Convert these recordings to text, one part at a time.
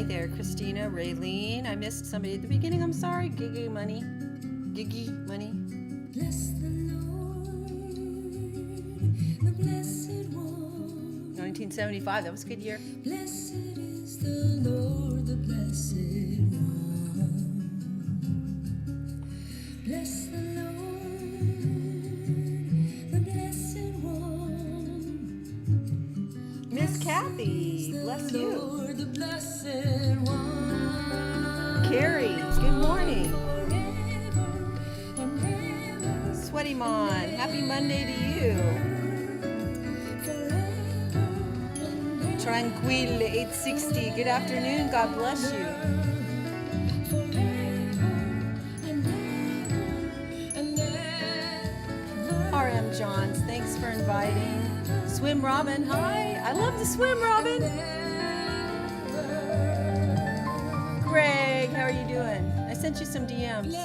Hey there, Christina, Raylene. I missed somebody at the beginning. I'm sorry. Giggy Money. Bless the Lord, the blessed one. 1975. That was a good year. Blessed is the Lord, the blessed one. Bless the Lord, the blessed one. Miss Kathy, bless you. Lord, the blessed one. Carrie, good morning. Forever and ever. Sweaty Mon, happy Monday to you. Tranquille 860, good afternoon. God bless you. RM Johns, thanks for inviting. Swim Robin, hi. I love to swim, Robin. Greg, how are you doing? I sent you some DMs.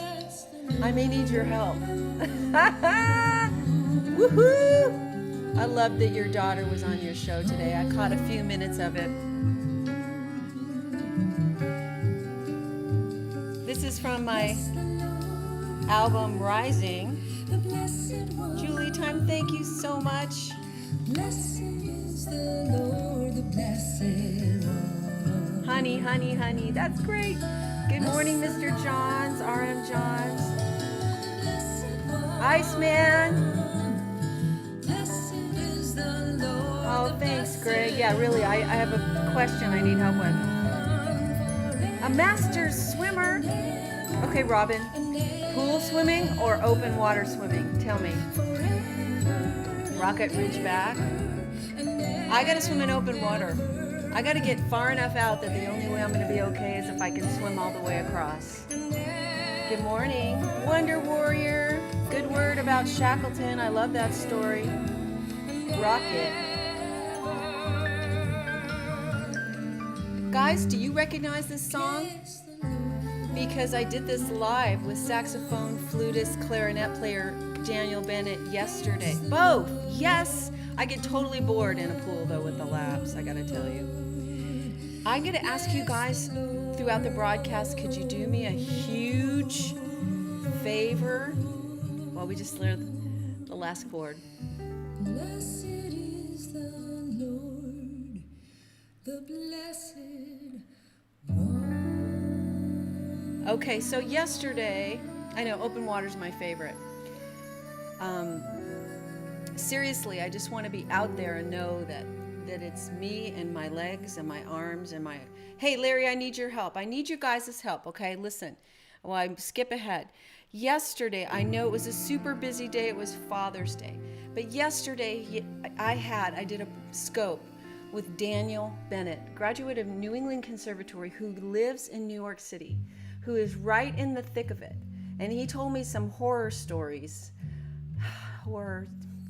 I may need your help. Woohoo! I love that your daughter was on your show today. I caught a few minutes of it. This is from my album Rising. Julie Time, thank you so much. Blessed is the Lord, the blessed one. Honey, that's great. Good morning, Mr. Johns, RM Johns. Iceman. Oh, thanks, Greg. Yeah, really, I have a question I need help with. A master swimmer. Okay, Robin. Pool swimming or open water swimming? Tell me. Rocket Ridge back. I gotta swim in open water. I gotta get far enough out that the only way I'm gonna be okay is if I can swim all the way across. Good morning. Wonder Warrior. Good word about Shackleton. I love that story. Rocket. Guys, do you recognize this song? Because I did this live with saxophone, flutist, clarinet player Daniel Bennett yesterday. Both, yes. I get totally bored in a pool though with the laps, I gotta tell you. I'm gonna ask you guys throughout the broadcast, could you do me a huge favor while we just learn the last chord? Blessed is the Lord, the blessed one. Okay, so yesterday, I know open water's my favorite. Seriously, I just want to be out there and know that it's me and my legs and my arms and my... Hey, Larry, I need your help. I need you guys' help, okay? Listen, well, I skip ahead. Yesterday, I know it was a super busy day. It was Father's Day. But yesterday, I did a scope with Daniel Bennett, graduate of New England Conservatory, who lives in New York City, who is right in the thick of it. And he told me some horror stories,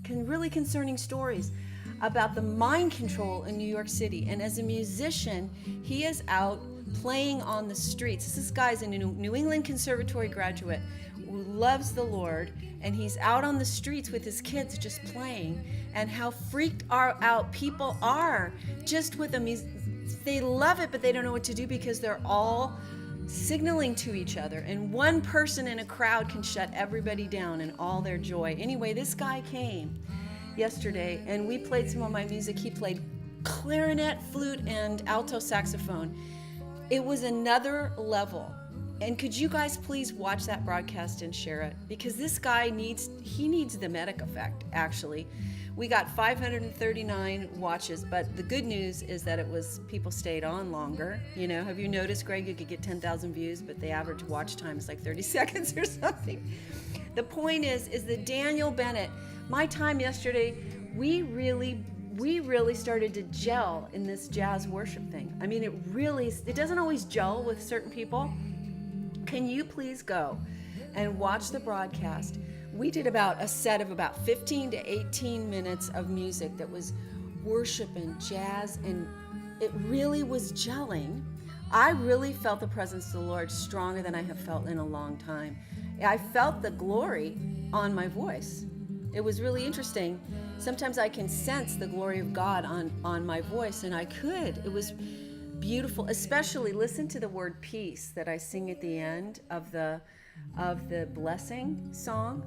really concerning stories about the mind control in New York City. And as a musician, he is out playing on the streets. This guy's a New England Conservatory graduate who loves the Lord, and he's out on the streets with his kids just playing, and how freaked out people are just with they love it, but they don't know what to do because they're all signaling to each other, and one person in a crowd can shut everybody down in all their joy. Anyway, this guy came yesterday and we played some of my music. He played clarinet, flute, and alto saxophone. It was another level. And could you guys please watch that broadcast and share it? Because this guy needs the medic effect, actually. We got 539 watches, but the good news is that people stayed on longer. You know, have you noticed, Greg, you could get 10,000 views, but the average watch time is like 30 seconds or something. The point is that Daniel Bennett, my time yesterday, we really started to gel in this jazz worship thing. I mean, it doesn't always gel with certain people. Can you please go and watch the broadcast? We did about a set of about 15 to 18 minutes of music that was worship and jazz, and it really was gelling. I really felt the presence of the Lord stronger than I have felt in a long time. I felt the glory on my voice. It was really interesting. Sometimes I can sense the glory of God on my voice, and I could. It was beautiful, especially listen to the word peace that I sing at the end of the blessing song.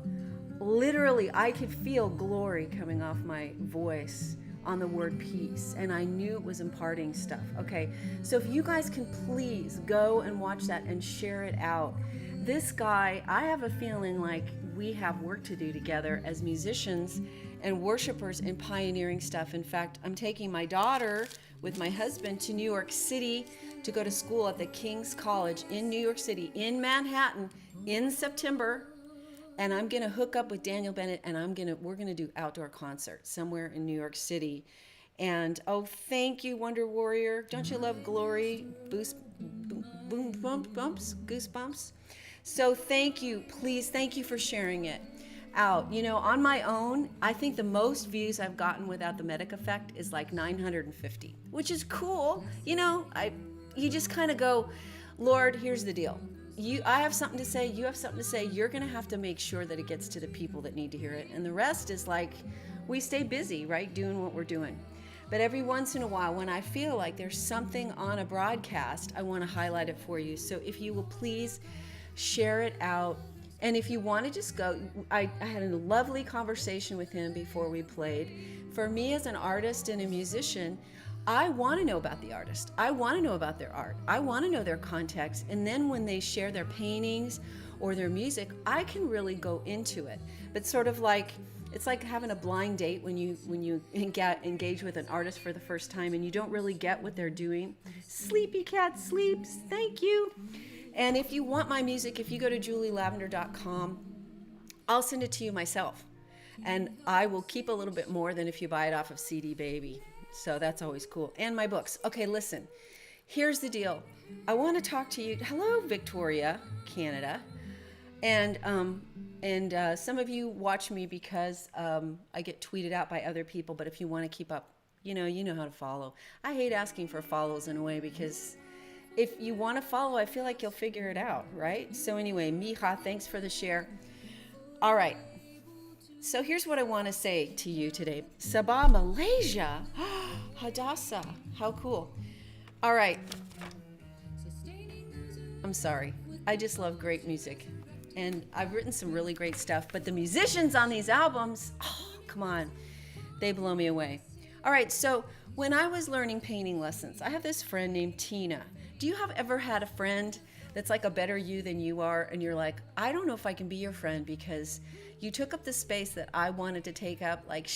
Literally, I could feel glory coming off my voice on the word peace, and I knew it was imparting stuff. Okay, so if you guys can please go and watch that and share it out. This guy, I have a feeling like we have work to do together as musicians and worshipers in pioneering stuff. In fact, I'm taking my daughter with my husband to New York City to go to school at the King's College in New York City, in Manhattan, in September. And I'm gonna hook up with Daniel Bennett, and we're gonna do outdoor concert somewhere in New York City. And oh, thank you, Wonder Warrior. Don't you love glory? Goosebumps. So thank you, please, thank you for sharing it out. You know, on my own, I think the most views I've gotten without the Medic effect is like 950, which is cool. You know, you just kind of go, Lord, here's the deal. I have something to say, you have something to say. You're going to have to make sure that it gets to the people that need to hear it. And the rest is like, we stay busy, right, doing what we're doing. But every once in a while, when I feel like there's something on a broadcast, I want to highlight it for you. So if you will please share it out. And if you want to just go, I had a lovely conversation with him before we played. For me as an artist and a musician, I want to know about the artist. I want to know about their art. I want to know their context. And then when they share their paintings or their music, I can really go into it. But sort of like, it's like having a blind date when you engage with an artist for the first time and you don't really get what they're doing. Sleepy cat sleeps. Thank you. And if you want my music, if you go to julielavender.com, I'll send it to you myself. And I will keep a little bit more than if you buy it off of CD Baby. So that's always cool. And my books. Okay, listen. Here's the deal. I want to talk to you. Hello, Victoria, Canada. And some of you watch me because I get tweeted out by other people. But if you want to keep up, you know how to follow. I hate asking for follows in a way because if you want to follow, I feel like you'll figure it out, right? So anyway, Mija, thanks for the share. All right. So here's what I want to say to you today. Sabah, Malaysia. Hadassah. How cool. All right. I'm sorry. I just love great music. And I've written some really great stuff. But the musicians on these albums, oh, come on. They blow me away. All right. So when I was learning painting lessons, I have this friend named Tina. Do you have ever had a friend that's like a better you than you are? And you're like, I don't know if I can be your friend because you took up the space that I wanted to take up. Like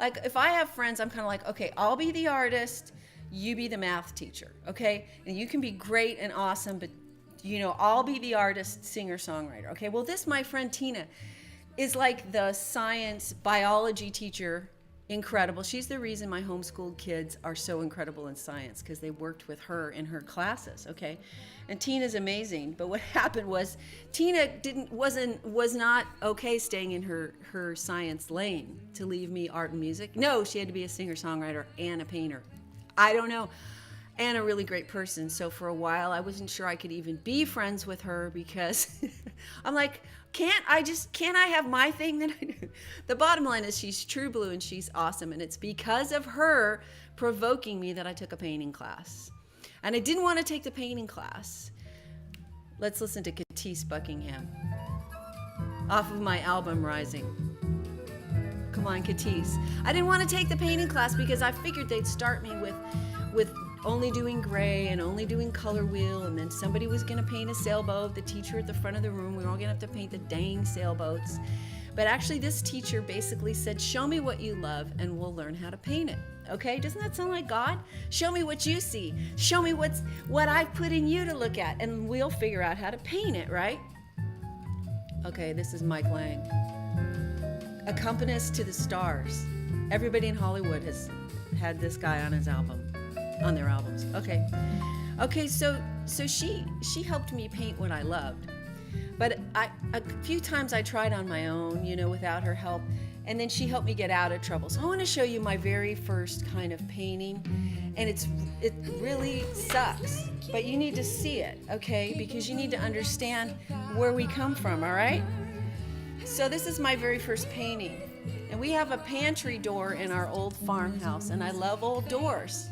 if I have friends, I'm kind of like, okay, I'll be the artist, you be the math teacher, okay? And you can be great and awesome, but I'll be the artist, singer, songwriter, okay? Well, my friend Tina is like the science biology teacher. Incredible. She's the reason my homeschooled kids are so incredible in science because they worked with her in her classes, okay? And Tina's amazing. But what happened was Tina was not okay staying in her science lane to leave me art and music. No, she had to be a singer-songwriter and a painter. I don't know. And a really great person. So for a while, I wasn't sure I could even be friends with her because I'm like, can't I have my thing that I do? The bottom line is she's true blue and she's awesome. And it's because of her provoking me that I took a painting class. And I didn't want to take the painting class. Let's listen to Katisse Buckingham off of my album Rising. Come on, Katisse. I didn't want to take the painting class because I figured they'd start me with only doing gray and only doing color wheel, and then somebody was going to paint a sailboat. The teacher at the front of the room, we were all going to have to paint the dang sailboats. But actually this teacher basically said, show me what you love and we'll learn how to paint it. Okay, doesn't that sound like God? Show me what you see. Show me what I've put in you to look at, and we'll figure out how to paint it, right? Okay, this is Mike Lang. Accompanist to the Stars. Everybody in Hollywood has had this guy on his album. On their albums. Okay, so she helped me paint what I loved. But a few times I tried on my own, without her help, and then she helped me get out of trouble. So I want to show you my very first kind of painting, and it really sucks, but you need to see it, okay? Because you need to understand where we come from, all right? So this is my very first painting, and we have a pantry door in our old farmhouse, and I love old doors.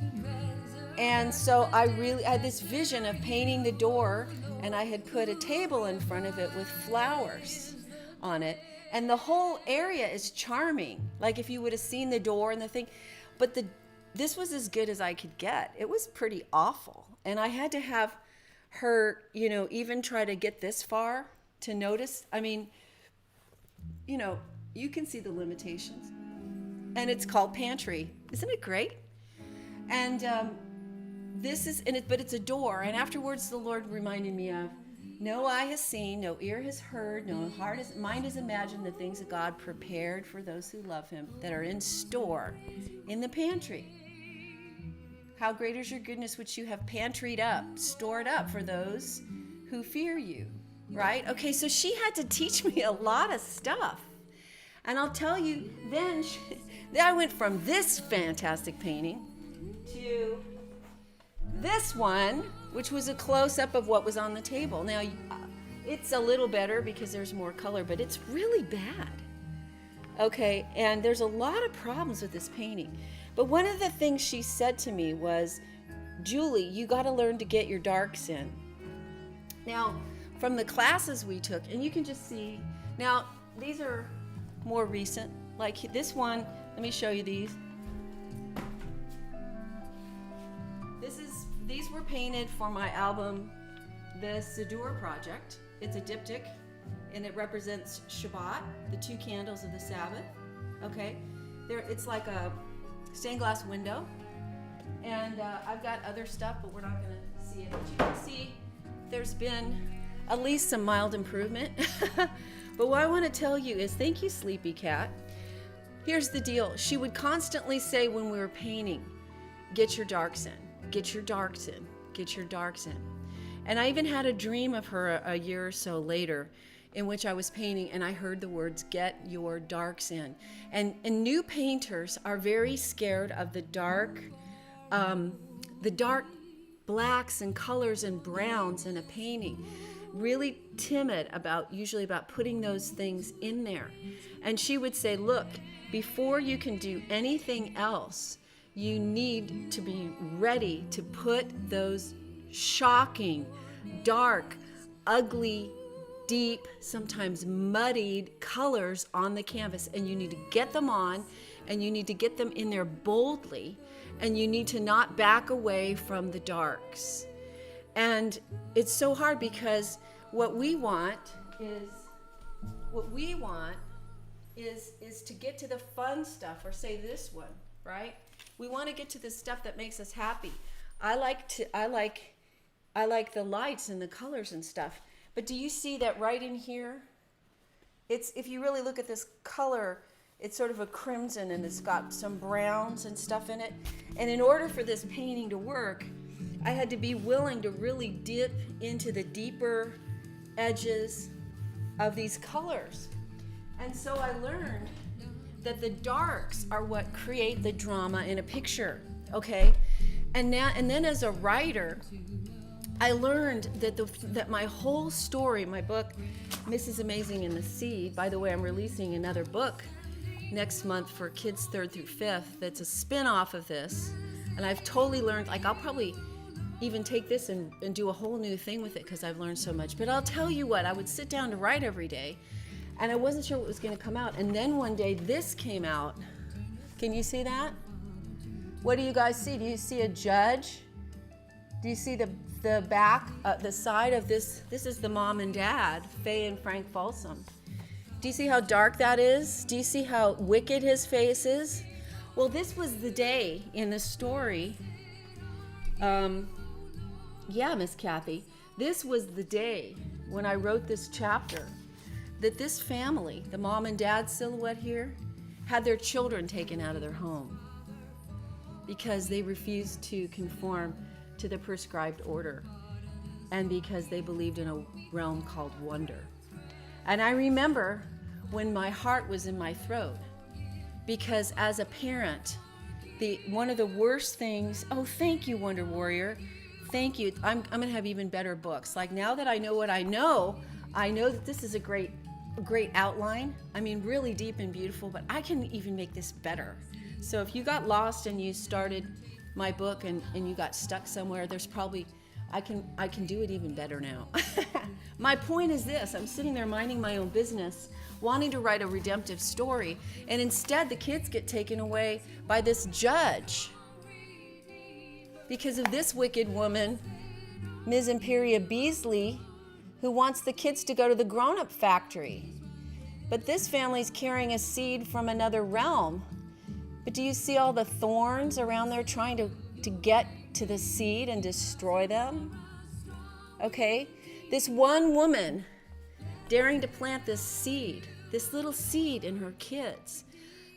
And so I had this vision of painting the door, and I had put a table in front of it with flowers on it. And the whole area is charming, like if you would have seen the door and the thing. But this was as good as I could get. It was pretty awful. And I had to have her, even try to get this far to notice. I mean, you can see the limitations. And it's called Pantry. Isn't it great? And but it's a door. And afterwards, the Lord reminded me of, no eye has seen, no ear has heard, no mind has imagined the things that God prepared for those who love him, that are in store in the pantry. How great is your goodness, which you have pantryed up, stored up for those who fear you, right? Okay, so she had to teach me a lot of stuff. And I'll tell you, then I went from this fantastic painting to this one, which was a close-up of what was on the table. Now, it's a little better because there's more color, but it's really bad. Okay, and there's a lot of problems with this painting. But one of the things she said to me was, Julie, you got to learn to get your darks in. Now, from the classes we took, and you can just see, now, these are more recent. Like this one, let me show you these. These were painted for my album, The Siddur Project. It's a diptych, and it represents Shabbat, the 2 candles of the Sabbath. Okay, it's like a stained glass window, and I've got other stuff, but we're not going to see it. But you can see there's been at least some mild improvement. But what I want to tell you is, thank you, Sleepy Cat. Here's the deal. She would constantly say when we were painting, get your darks in. Get your darks in, get your darks in. And I even had a dream of her a year or so later in which I was painting and I heard the words, get your darks in. And new painters are very scared of the dark blacks and colors and browns in a painting. Really timid usually about putting those things in there. And she would say, look, before you can do anything else, you need to be ready to put those shocking, dark, ugly, deep, sometimes muddied colors on the canvas. And you need to get them on, and you need to get them in there boldly, and you need to not back away from the darks. And it's so hard because what we want is to get to the fun stuff, or say this one, right? We want to get to the stuff that makes us happy. I like the lights and the colors and stuff. But do you see that right in here? If you really look at this color, it's sort of a crimson and it's got some browns and stuff in it. And in order for this painting to work, I had to be willing to really dip into the deeper edges of these colors. And so I learned that the darks are what create the drama in a picture, okay? And then as a writer, I learned that my whole story, my book, Mrs. Amazing and the Seed, by the way, I'm releasing another book next month for kids 3rd through 5th that's a spin-off of this. And I've totally learned, I'll probably even take this and do a whole new thing with it because I've learned so much. But I'll tell you what, I would sit down to write every day, and I wasn't sure what was going to come out. And then one day this came out. Can you see that? What do you guys see? Do you see a judge? Do you see the back, the side of this? This is the mom and dad, Faye and Frank Folsom. Do you see how dark that is? Do you see how wicked his face is? Well, this was the day in the story. Yeah, Miss Kathy. This was the day when I wrote this chapter that this family, the mom and dad silhouette here, had their children taken out of their home because they refused to conform to the prescribed order and because they believed in a realm called wonder. And I remember when my heart was in my throat because as a parent, one of the worst things, oh, thank you, Wonder Warrior. Thank you. I'm going to have even better books. Like now that I know what I know that this is a great outline. I mean, really deep and beautiful, but I can even make this better. So if you got lost and you started my book and you got stuck somewhere, there's probably, I can do it even better now. My point is this: I'm sitting there minding my own business, wanting to write a redemptive story, and instead the kids get taken away by this judge because of this wicked woman, Ms. Imperia Beasley, who wants the kids to go to the grown-up factory. But this family's carrying a seed from another realm. But do you see all the thorns around there trying to get to the seed and destroy them? Okay? This one woman daring to plant this seed, this little seed in her kids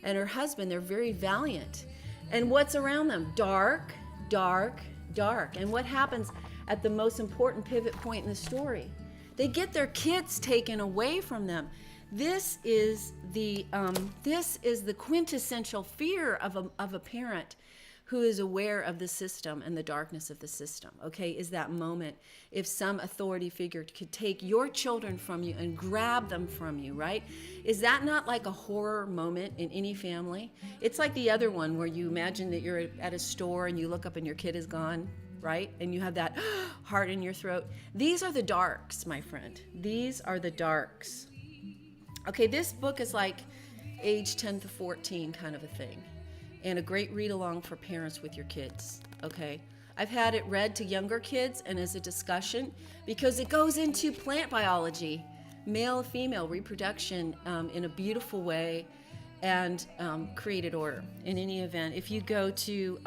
and her husband. They're very valiant. And what's around them? Dark, dark, dark. And what happens at the most important pivot point in the story? They get their kids taken away from them. This is the quintessential fear of a parent who is aware of the system and the darkness of the system, okay, is that moment if some authority figure could take your children from you and grab them from you, right? Is that not like a horror moment in any family? It's like the other one where you imagine that you're at a store and you look up and your kid is gone, right? And you have that heart in your throat. These are the darks, my friend. These are the darks. Okay, this book is like age 10 to 14 kind of a thing, and a great read along for parents with your kids, okay? I've had it read to younger kids and as a discussion because it goes into plant biology, male, female reproduction in a beautiful way, and created order. In any event, if you go to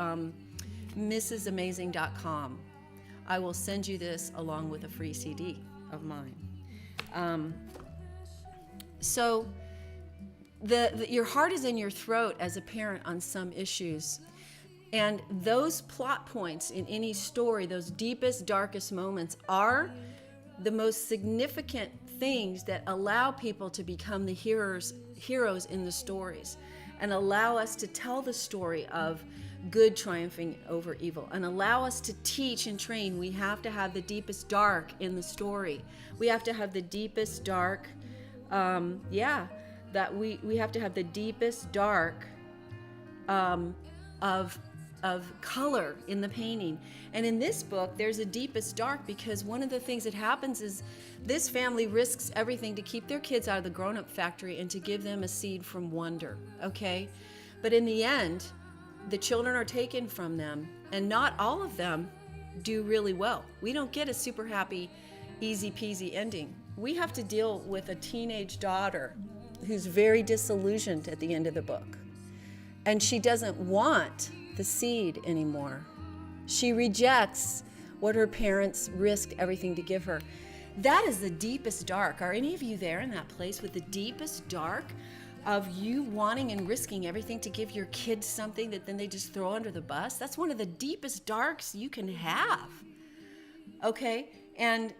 mrsamazing.com, I will send you this along with a free CD of mine. So your heart is in your throat as a parent on some issues. And those plot points in any story, those deepest, darkest moments, are the most significant things that allow people to become the heroes in the stories and allow us to tell the story of good triumphing over evil and allow us to teach and train. We have to have the deepest dark in the story. We have to have the deepest dark that we have to have the deepest dark of color in the painting. And in this book, there's a deepest dark because one of the things that happens is this family risks everything to keep their kids out of the grown-up factory and to give them a seed from wonder, okay? But in the end, the children are taken from them, and not all of them do really well. We don't get a super happy, easy peasy ending. We have to deal with a teenage daughter who's very disillusioned at the end of the book. And she doesn't want the seed anymore. She rejects what her parents risked everything to give her. That is the deepest dark. Are any of you there in that place with the deepest dark of you wanting and risking everything to give your kids something that then they just throw under the bus? That's one of the deepest darks you can have. Okay? And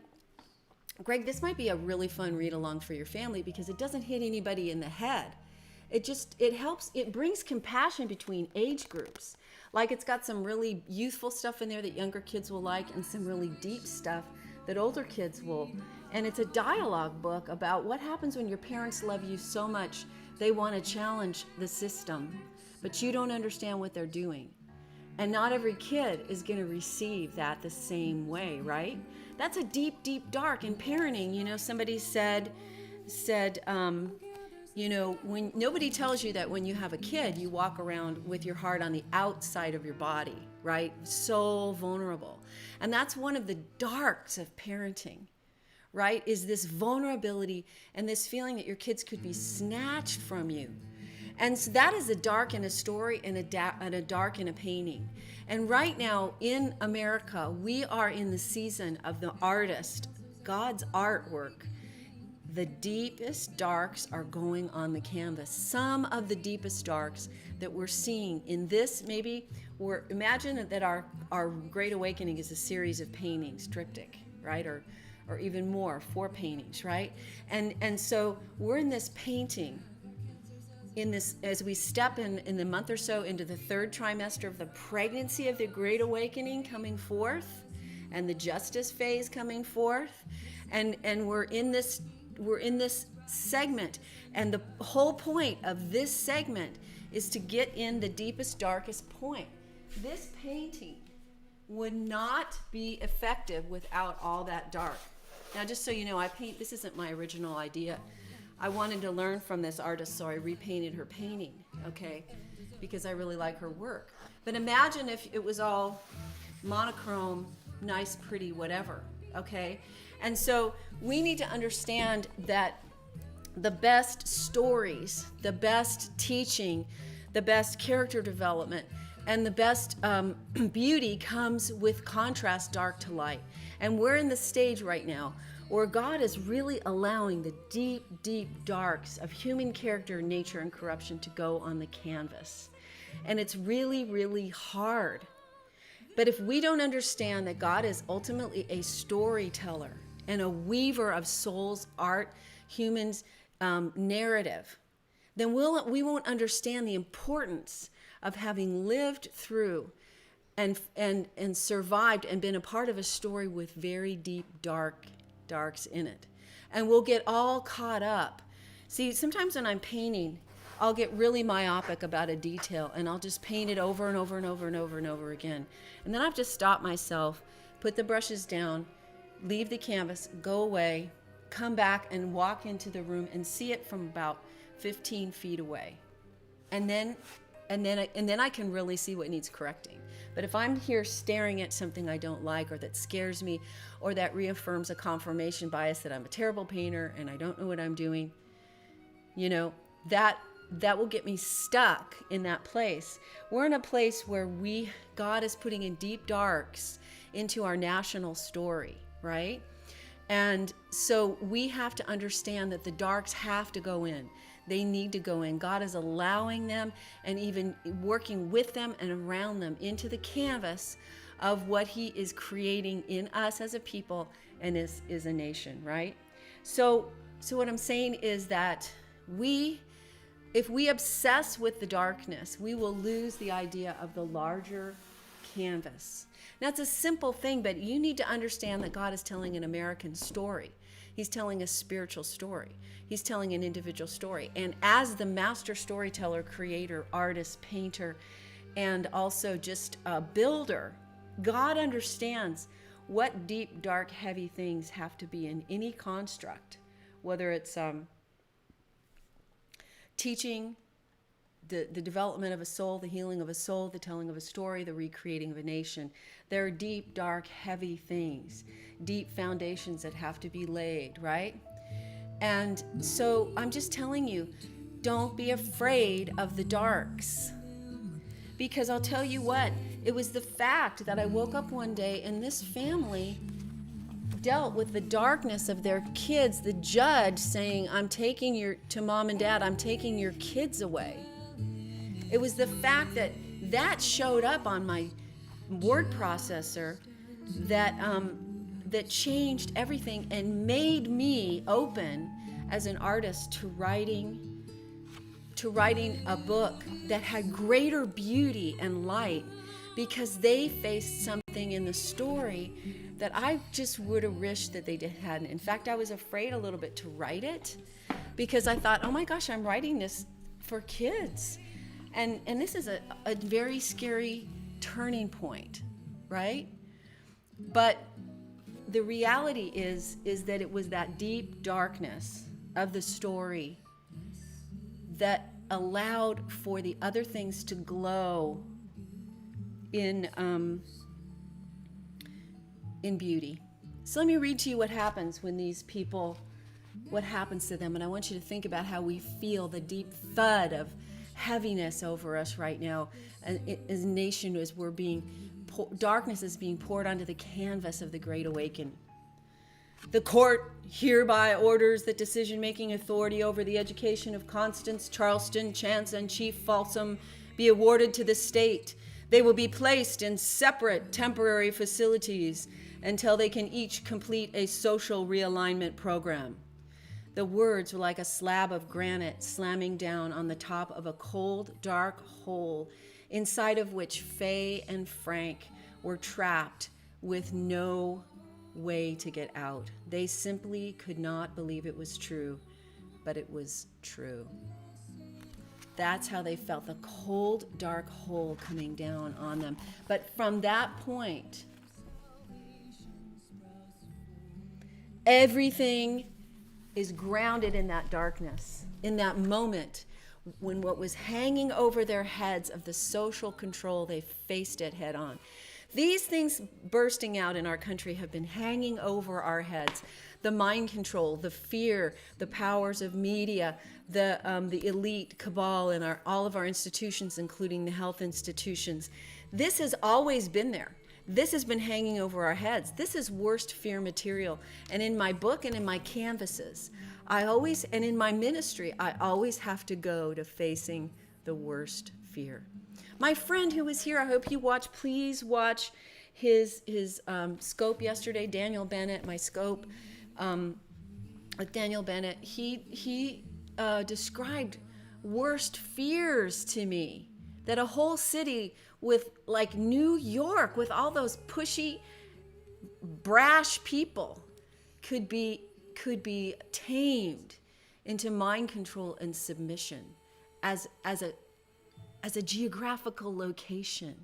Greg, this might be a really fun read along for your family because it doesn't hit anybody in the head. It helps, it brings compassion between age groups. Like it's got some really youthful stuff in there that younger kids will like and some really deep stuff that older kids will. And it's a dialogue book about what happens when your parents love you so much they want to challenge the system, but you don't understand what they're doing. And not every kid is going to receive that the same way, right? That's a deep, deep dark in parenting. You know, somebody said, you know, when nobody tells you that when you have a kid, you walk around with your heart on the outside of your body, right? So vulnerable. And that's one of the darks of parenting, right? Is this vulnerability and this feeling that your kids could be snatched from you. And so that is a dark in a story and a dark in a painting. And right now in America, we are in the season of the artist, God's artwork. The deepest darks are going on the canvas. Some of the deepest darks that we're seeing in this, maybe, imagine that our Great Awakening is a series of paintings, triptych, right? Or even more, 4 paintings, right? And so we're in this painting, in this, as we step in the month or so into the 3rd trimester of the pregnancy of the Great Awakening coming forth, and the justice phase coming forth, and we're in this segment, and the whole point of this segment is to get in the deepest, darkest point. this painting would not be effective without all that dark. Now, just so you know, this isn't my original idea. I wanted to learn from this artist, so I repainted her painting, okay? Because I really like her work. But imagine if it was all monochrome, nice, pretty, whatever, okay? And so we need to understand that the best stories, the best teaching, the best character development, and the best beauty comes with contrast, dark to light. And we're in the stage right now where God is really allowing the deep, deep darks of human character, nature, and corruption to go on the canvas. And it's really, really hard. But if we don't understand that God is ultimately a storyteller and a weaver of souls, art, humans, narrative, then we won't understand the importance of having lived through and survived and been a part of a story with very deep darks in it. And we'll get all caught up. See, sometimes when I'm painting, I'll get really myopic about a detail and I'll just paint it over and over and over and over and over again. And then I've just stopped myself, put the brushes down, leave the canvas, go away, come back and walk into the room and see it from about 15 feet away. And then I can really see what needs correcting. But if I'm here staring at something I don't like or that scares me or that reaffirms a confirmation bias that I'm a terrible painter and I don't know what I'm doing, that will get me stuck in that place. We're in a place where God is putting in deep darks into our national story, right? And so we have to understand that the darks have to go in. They need to go in. God is allowing them and even working with them and around them into the canvas of what he is creating in us as a people and is a nation, right? So what I'm saying is that if we obsess with the darkness, we will lose the idea of the larger canvas. Now, it's a simple thing, but you need to understand that God is telling an American story. He's telling a spiritual story. He's telling an individual story. And as the master storyteller, creator, artist, painter, and also just a builder, God understands what deep, dark, heavy things have to be in any construct, whether it's teaching, the development of a soul, the healing of a soul, the telling of a story, the recreating of a nation. There are deep, dark, heavy things, deep foundations that have to be laid, right? And so I'm just telling you, don't be afraid of the darks. Because I'll tell you what, it was the fact that I woke up one day and this family dealt with the darkness of their kids, the judge saying, to mom and dad, I'm taking your kids away. It was the fact that showed up on my word processor that changed everything and made me open as an artist to writing a book that had greater beauty and light, because they faced something in the story that I just would have wished that they hadn't. In fact, I was afraid a little bit to write it because I thought, oh my gosh, I'm writing this for kids. And this is a very scary turning point, right? But the reality is that it was that deep darkness of the story that allowed for the other things to glow in beauty. So let me read to you what happens when these people, what happens to them. And I want you to think about how we feel the deep thud of heaviness over us right now as a nation, as darkness is being poured onto the canvas of the Great Awakening. The court hereby orders that decision-making authority over the education of Constance, Charleston, Chance, and Chief Folsom be awarded to the state. They will be placed in separate temporary facilities until they can each complete a social realignment program. The words were like a slab of granite slamming down on the top of a cold, dark hole, inside of which Faye and Frank were trapped with no way to get out. They simply could not believe it was true, but it was true. That's how they felt, the cold, dark hole coming down on them. But from that point, everything is grounded in that darkness, in that moment when what was hanging over their heads of the social control, they faced it head on. These things bursting out in our country have been hanging over our heads. The mind control, the fear, the powers of media, the elite cabal in all of our institutions, including the health institutions. This has always been there. This has been hanging over our heads. This is worst fear material. And in my book and in my canvases, and in my ministry, I always have to go to facing the worst fear. My friend who was here, I hope you watch, please watch his scope yesterday, Daniel Bennett, my scope with Daniel Bennett. He described worst fears to me, that a whole city with like New York, with all those pushy, brash people could be tamed into mind control and submission as a geographical location.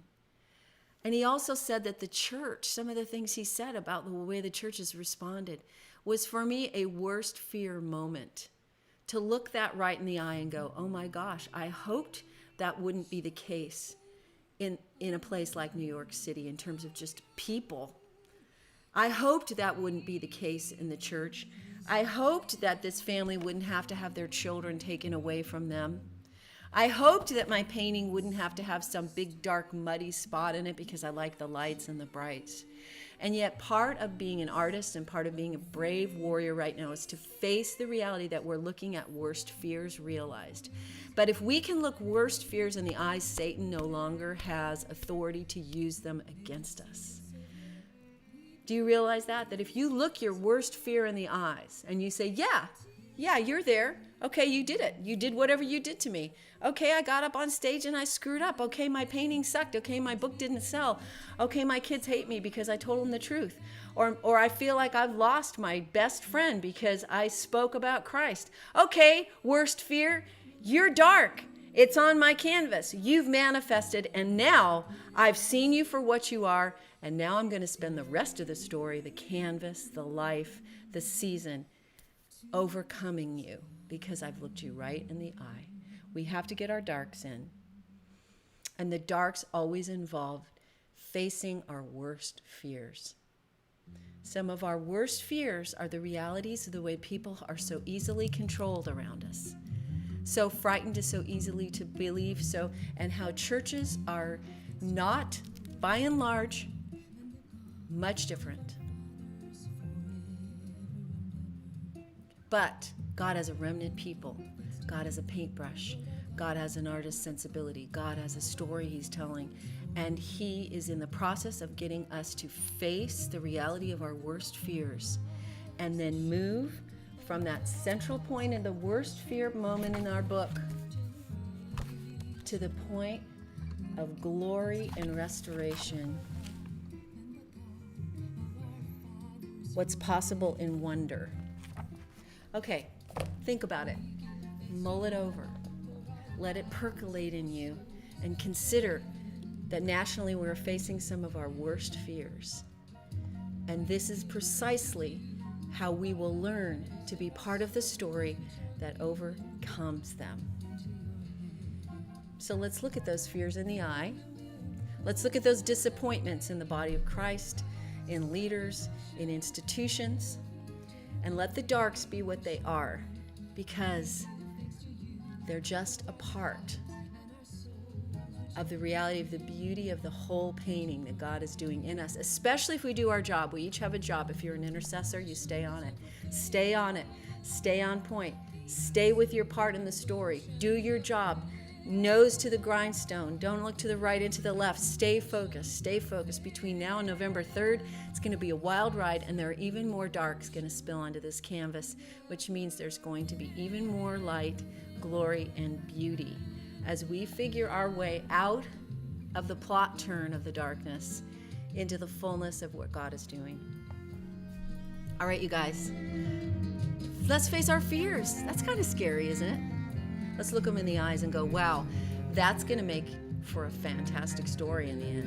And he also said that the church, some of the things he said about the way the church has responded, was for me a worst fear moment. To look that right in the eye and go, oh my gosh, I hoped that wouldn't be the case in a place like New York City in terms of just people. I hoped that wouldn't be the case in the church. I hoped that this family wouldn't have to have their children taken away from them. I hoped that my painting wouldn't have to have some big, dark, muddy spot in it because I like the lights and the brights. And yet part of being an artist and part of being a brave warrior right now is to face the reality that we're looking at worst fears realized. But if we can look worst fears in the eyes, Satan no longer has authority to use them against us. Do you realize that? That if you look your worst fear in the eyes and you say, yeah, you're there. Okay, you did it. You did whatever you did to me. Okay, I got up on stage and I screwed up. Okay, my painting sucked. Okay, my book didn't sell. Okay, my kids hate me because I told them the truth. Or I feel like I've lost my best friend because I spoke about Christ. Okay, worst fear, you're dark. It's on my canvas. You've manifested, and now I've seen you for what you are, and now I'm going to spend the rest of the story, the canvas, the life, the season, overcoming you because I've looked you right in the eye. We have to get our darks in. And the darks always involve facing our worst fears. Some of our worst fears are the realities of the way people are so easily controlled around us, so frightened to so easily to believe so, and how churches are not, by and large, much different. But God has a remnant people. God has a paintbrush. God has an artist's sensibility. God has a story he's telling. And he is in the process of getting us to face the reality of our worst fears and then move from that central point in the worst fear moment in our book to the point of glory and restoration. What's possible in wonder. Okay, think about it. Mull it over. Let it percolate in you and consider that nationally we're facing some of our worst fears. And this is precisely how we will learn to be part of the story that overcomes them. So let's look at those fears in the eye. Let's look at those disappointments in the body of Christ, in leaders, in institutions, and let the darks be what they are, because they're just a part of the reality of the beauty of the whole painting that God is doing in us, especially if we do our job. We each have a job. If you're an intercessor, you stay on it. Stay on it. Stay on point. Stay with your part in the story. Do your job. Nose to the grindstone. Don't look to the right and to the left. Stay focused. Stay focused. Between now and November 3rd, it's going to be a wild ride, and there are even more darks going to spill onto this canvas, which means there's going to be even more light, glory, and beauty as we figure our way out of the plot turn of the darkness into the fullness of what God is doing. All right, you guys, let's face our fears. That's kind of scary, isn't it? Let's look them in the eyes and go, wow, that's going to make for a fantastic story in the end.